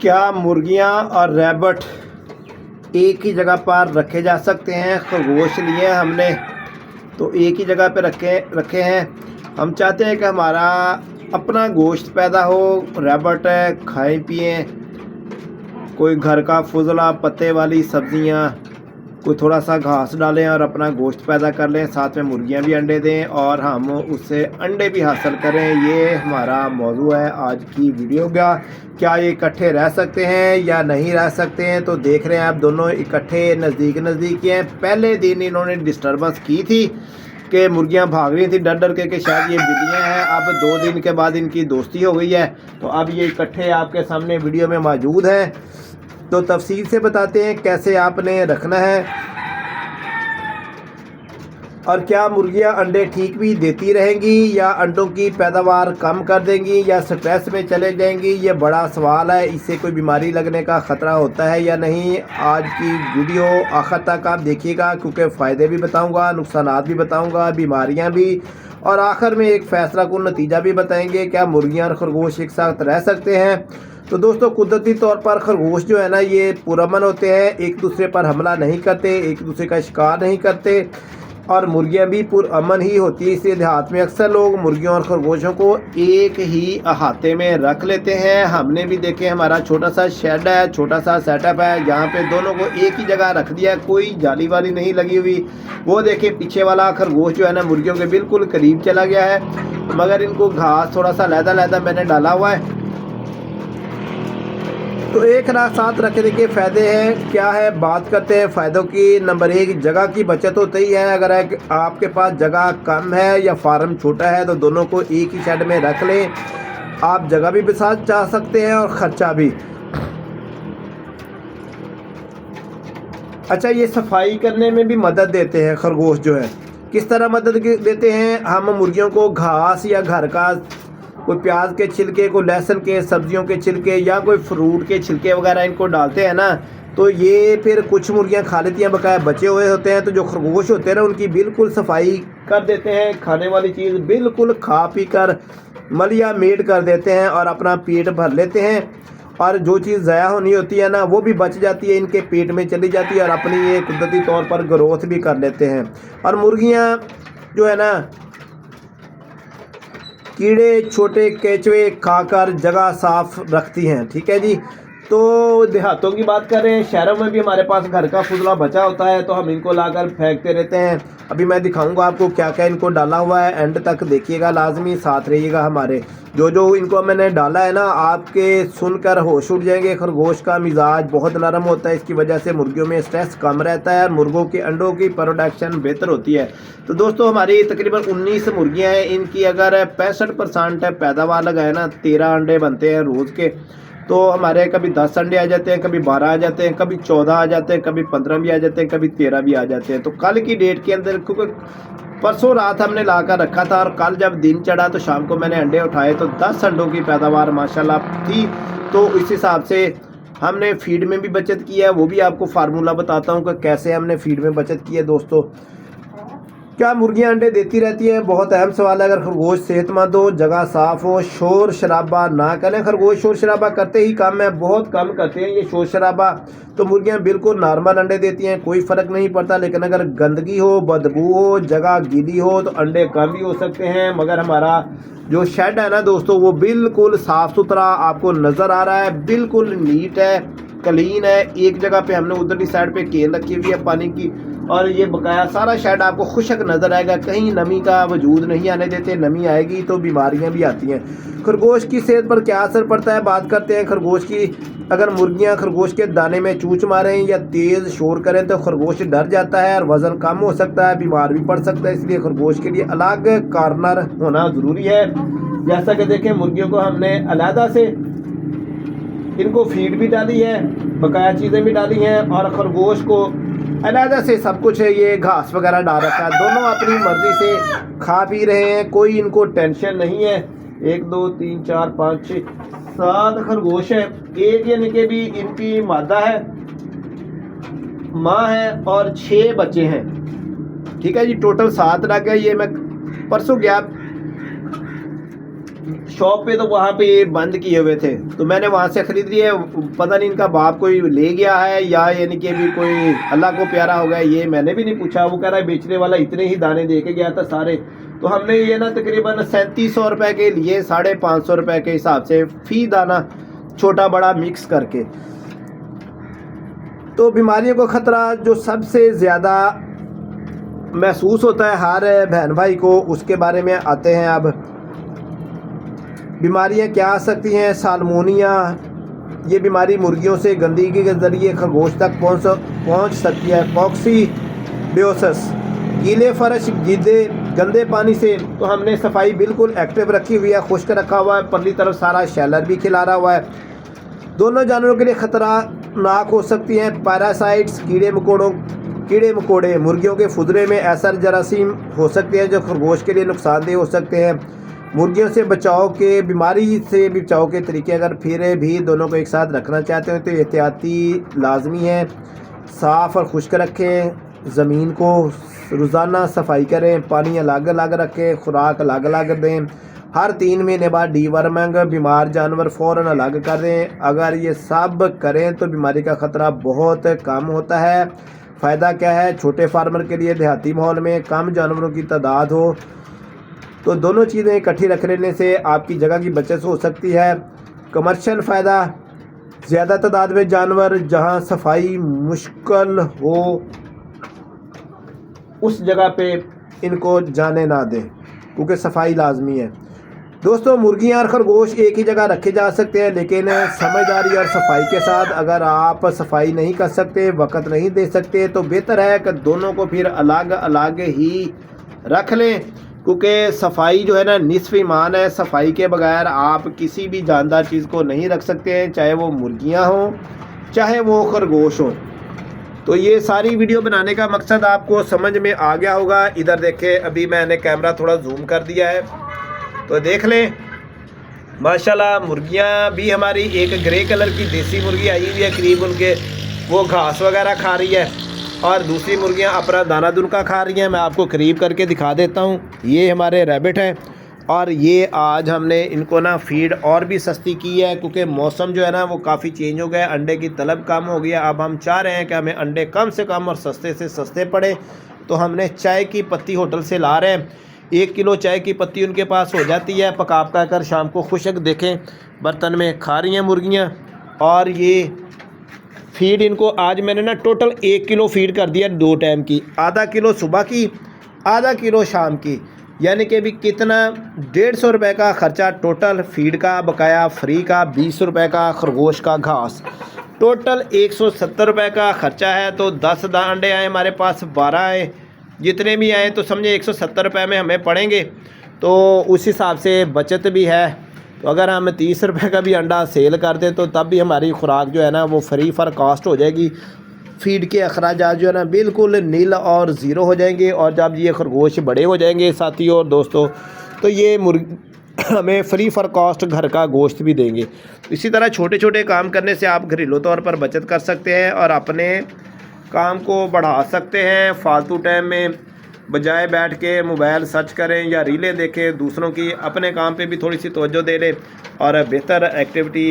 क्या मुर्गियां और रैबिट एक ही जगह पर रखे जा सकते हैं? खरगोश लिए हमने तो एक ही जगह पे रखे हैं। हम चाहते हैं कि हमारा अपना गोश्त पैदा हो, रैबिट खाएं पिएं, कोई घर का फुजला पत्ते वाली सब्जियां, कोई थोड़ा सा घास डालें और अपना गोश्त पैदा कर लें, साथ में मुर्गियां भी अंडे दें और हम उससे अंडे भी हासिल करें। ये हमारा मौजू है आज की वीडियो का। क्या ये इकट्ठे रह सकते हैं या नहीं रह सकते हैं? तो देख रहे हैं आप, दोनों इकट्ठे नज़दीक हैं। पहले दिन इन्होंने डिस्टर्बेंस की थी कि मुर्गियां भाग रही थी डर डर के कि शायद ये बिल्लियां हैं। अब 2 दिन के बाद इनकी दोस्ती हो गई है, तो अब ये इकट्ठे आपके सामने वीडियो में मौजूद हैं। तो तफसील से बताते हैं कैसे आपने रखना है और क्या मुर्गियां अंडे ठीक भी देती रहेंगी या अंडों की पैदावार कम कर देंगी या स्ट्रेस में चले जाएंगी। ये बड़ा सवाल है। इससे कोई बीमारी लगने का ख़तरा होता है या नहीं? आज की वीडियो आखिर तक आप देखिएगा, क्योंकि फ़ायदे भी बताऊंगा, नुकसानात भी बताऊंगा, बीमारियां भी, और आखिर में एक फ़ैसला कुन नतीजा भी बताएंगे। क्या मुर्गियाँ और खरगोश एक साथ रह सकते हैं? तो दोस्तों, कुदरती तौर पर खरगोश जो है ना, ये पुरअमन होते हैं, एक दूसरे पर हमला नहीं करते, एक दूसरे का शिकार नहीं करते, और मुर्गियां भी पुरअमन ही होती है। इसलिए देहात में अक्सर लोग मुर्गियों और खरगोशों को एक ही अहाते में रख लेते हैं। हमने भी देखे, हमारा छोटा सा शेड है, छोटा सा सेटअप है, जहाँ पे दोनों को एक ही जगह रख दिया, कोई जाली वाली नहीं लगी हुई। वो देखे पीछे वाला खरगोश जो है ना, मुर्गियों के बिल्कुल करीब चला गया है, मगर इनको घास थोड़ा सा लहदा मैंने डाला हुआ है। तो एक रात साथ रखने के फ़ायदे हैं क्या है, बात करते हैं फ़ायदों की। नंबर 1, जगह की बचत होती है। अगर आपके पास जगह कम है या फार्म छोटा है तो दोनों को एक ही शेड में रख लें। आप जगह भी बचा जा सकते हैं और ख़र्चा भी। अच्छा, ये सफाई करने में भी मदद देते हैं खरगोश जो है। किस तरह मदद देते हैं? हम मुर्गियों को घास या घर का कोई प्याज के छिलके, कोई लहसुन के, सब्जियों के छिलके या कोई फ्रूट के छिलके वगैरह इनको डालते हैं ना, तो ये फिर कुछ मुर्गियां खा लेती हैं, बकाया बचे हुए होते हैं। तो जो खरगोश होते हैं ना, उनकी बिल्कुल सफाई कर देते हैं, खाने वाली चीज़ बिल्कुल खा पी कर मलिया मेड कर देते हैं और अपना पेट भर लेते हैं। और जो चीज़ ज़ाया होनी होती है ना, वो भी बच जाती है, इनके पेट में चली जाती है और अपनी ये कुदरती तौर पर ग्रोथ भी कर लेते हैं। और मुर्गियाँ जो है ना, कीड़े छोटे केचुए खाकर जगह साफ रखती हैं। ठीक है जी। तो देहातों की बात कर रहे हैं, शहरों में भी हमारे पास घर का फुजला बचा होता है, तो हम इनको लाकर फेंकते रहते हैं। अभी मैं दिखाऊंगा आपको क्या क्या इनको डाला हुआ है, एंड तक देखिएगा, लाजमी साथ रहिएगा हमारे। जो इनको मैंने डाला है ना, आपके सुनकर होश उड़ जाएंगे। खरगोश का मिजाज बहुत नरम होता है, इसकी वजह से मुर्गियों में स्ट्रेस कम रहता है और मुर्गों के अंडों की प्रोडक्शन बेहतर होती है। तो दोस्तों, हमारी तकरीबन 19 मुर्गियाँ हैं। इनकी अगर 65% पैदावार लगाए ना, 13 अंडे बनते हैं रोज़ के। तो हमारे कभी 10 अंडे आ जाते हैं, कभी 12 आ जाते हैं, कभी 14 आ जाते हैं, कभी 15 भी आ जाते हैं, कभी 13 भी आ जाते हैं। तो कल की डेट के अंदर, क्योंकि परसों रात हमने ला कर रखा था और कल जब दिन चढ़ा तो शाम को मैंने अंडे उठाए, तो 10 अंडों की पैदावार माशाल्लाह थी। तो इस हिसाब से हमने फीड में भी बचत की है, वो भी आपको फार्मूला बताता हूँ कि कैसे हमने फीड में बचत की है। दोस्तों, क्या मुर्गियां अंडे देती रहती हैं? बहुत अहम सवाल है। अगर खरगोश सेहतमंद हो, जगह साफ हो, शोर शराबा ना करें। खरगोश शोर शराबा करते ही कम है, बहुत कम करते हैं ये शोर शराबा। तो मुर्गियां बिल्कुल नॉर्मल अंडे देती हैं, कोई फ़र्क नहीं पड़ता। लेकिन अगर गंदगी हो, बदबू हो, जगह गीली हो तो अंडे कम भी हो सकते हैं। मगर हमारा जो शेड है ना दोस्तों, वो बिल्कुल साफ़ सुथरा आपको नज़र आ रहा है, बिल्कुल नीट है, क्लीन है। एक जगह पे हमने उधर की साइड पे केन रखी हुई है पानी की, और ये बकाया सारा शेड आपको खुशक नज़र आएगा, कहीं नमी का वजूद नहीं आने देते। नमी आएगी तो बीमारियां भी आती हैं। खरगोश की सेहत पर क्या असर पड़ता है, बात करते हैं खरगोश की। अगर मुर्गियां खरगोश के दाने में चूच मारें या तेज़ शोर करें तो खरगोश डर जाता है और वज़न कम हो सकता है, बीमार भी पड़ सकता है। इसलिए खरगोश के लिए अलग कॉर्नर होना ज़रूरी है। जैसा कि देखें, मुर्गियों को हमने अलहदा से इनको फीड भी डाली है, बकाया चीज़ें भी डाली हैं, और खरगोश को अलहदा से सब कुछ है, ये घास वगैरह डाल रखा है। दोनों अपनी मर्जी से खा पी रहे हैं, कोई इनको टेंशन नहीं है। 1 2 3 4 5 6 7 खरगोश है। एक यानी कि भी इनकी मादा है, माँ है, और 6 बच्चे हैं। ठीक है जी, टोटल 7 रह गए। ये मैं परसों गया शॉप पे तो वहाँ पे ये बंद किए हुए थे, तो मैंने वहाँ से ख़रीद लिए। पता नहीं इनका बाप कोई ले गया है या यानी कि भी कोई अल्लाह को प्यारा हो गया, ये मैंने भी नहीं पूछा। वो कह रहा है बेचने वाला इतने ही दाने दे के गया था सारे। तो हमने ये ना तकरीबन 3700 रुपये के लिए 550 रुपये के हिसाब से फ़ी दाना छोटा बड़ा मिक्स करके। तो बीमारियों का ख़तरा जो सबसे ज़्यादा महसूस होता है हर बहन भाई को, उसके बारे में आते हैं। अब बीमारियां क्या आ सकती हैं। साल्मोनिया, ये बीमारी मुर्गियों से गंदगी के ज़रिए खरगोश तक पहुंच सकती है। कॉक्सीडियोसिस, गीले फर्श गंदे पानी से, तो हमने सफाई बिल्कुल एक्टिव रखी हुई है, खुश्क रखा हुआ है, परली तरफ सारा शैलर भी खिलारा हुआ है। दोनों जानवरों के लिए ख़तरनाक हो सकती हैं। पैरासाइट्स, कीड़े मकोड़े, मुर्गियों के फुदरे में ऐसा जरासीम हो सकते हैं जो खरगोश के लिए नुकसानदेह हो सकते हैं। मुर्गियों से बीमारी से बचाव के तरीके अगर फिर भी दोनों को एक साथ रखना चाहते हो तो एहतियाती लाजमी है। साफ़ और खुश्क रखें, ज़मीन को रोज़ाना सफाई करें, पानी अलग अलग रखें, खुराक अलग अलग दें। हर 3 महीने बाद डीवर्मिंग, बीमार जानवर फ़ौरन अलग कर दें। अगर ये सब करें तो बीमारी का ख़तरा बहुत कम होता है। फ़ायदा क्या है, छोटे फार्मर के लिए देहाती माहौल में कम जानवरों की तादाद हो तो दोनों चीज़ें इकट्ठी रख लेने से आपकी जगह की बचत हो सकती है। कमर्शियल फ़ायदा, ज़्यादा तादाद में जानवर, जहां सफाई मुश्किल हो उस जगह पे इनको जाने ना दें क्योंकि सफाई लाजमी है। दोस्तों, मुर्गियां और खरगोश एक ही जगह रखे जा सकते हैं, लेकिन समझदारी और सफाई के साथ। अगर आप सफाई नहीं कर सकते, वक्त नहीं दे सकते, तो बेहतर है कि दोनों को फिर अलग अलग ही रख लें, क्योंकि सफाई जो है ना निस्फ़ ईमान है। सफाई के बगैर आप किसी भी जानदार चीज़ को नहीं रख सकते हैं, चाहे वो मुर्गियां हों चाहे वो खरगोश हों। तो ये सारी वीडियो बनाने का मकसद आपको समझ में आ गया होगा। इधर देखें, अभी मैंने कैमरा थोड़ा जूम कर दिया है तो देख लें, माशाल्लाह मुर्गियां भी हमारी एक ग्रे कलर की देसी मुर्गी आई हुई है, करीब उनके वो घास वगैरह खा रही है, और दूसरी मुर्गियां अपना दाना दुनका खा रही हैं। मैं आपको करीब करके दिखा देता हूं। ये हमारे रैबिट हैं और ये आज हमने इनको ना फीड और भी सस्ती की है क्योंकि मौसम जो है ना वो काफ़ी चेंज हो गया, अंडे की तलब कम हो गया। अब हम चाह रहे हैं कि हमें अंडे कम से कम और सस्ते से सस्ते पड़े, तो हमने चाय की पत्ती होटल से ला रहे हैं। 1 किलो चाय की पत्ती उनके पास हो जाती है, पका कर शाम को खुशक देखें बर्तन में खा रही हैं मुर्गियाँ। और ये फीड इनको आज मैंने ना टोटल 1 किलो फीड कर दिया 2 टाइम की, आधा किलो सुबह की, आधा किलो शाम की, यानी कि भी कितना 150 रुपये का ख़र्चा टोटल फीड का, बकाया फ्री का 20 रुपये का खरगोश का घास, टोटल 170 रुपये का ख़र्चा है। तो 10 अंडे आए हमारे पास, 12 आए, जितने भी आए तो समझे 170 रुपये में हमें पड़ेंगे। तो उस हिसाब से बचत भी है। तो अगर हम 30 रुपये का भी अंडा सेल कर दें तो तब भी हमारी खुराक जो है ना वो फ्री फॉर कॉस्ट हो जाएगी। फीड के अखराजात जो है ना बिल्कुल नील और ज़ीरो हो जाएंगे। और जब ये खरगोश बड़े हो जाएंगे साथियों और दोस्तों, तो ये हमें फ्री फॉर कॉस्ट घर का गोश्त भी देंगे। इसी तरह छोटे छोटे काम करने से आप घरेलू तौर पर बचत कर सकते हैं और अपने काम को बढ़ा सकते हैं। फालतू टाइम में बजाय बैठ के मोबाइल सर्च करें या रीलें देखें, दूसरों की अपने काम पे भी थोड़ी सी तवज्जो दे लें और बेहतर एक्टिविटी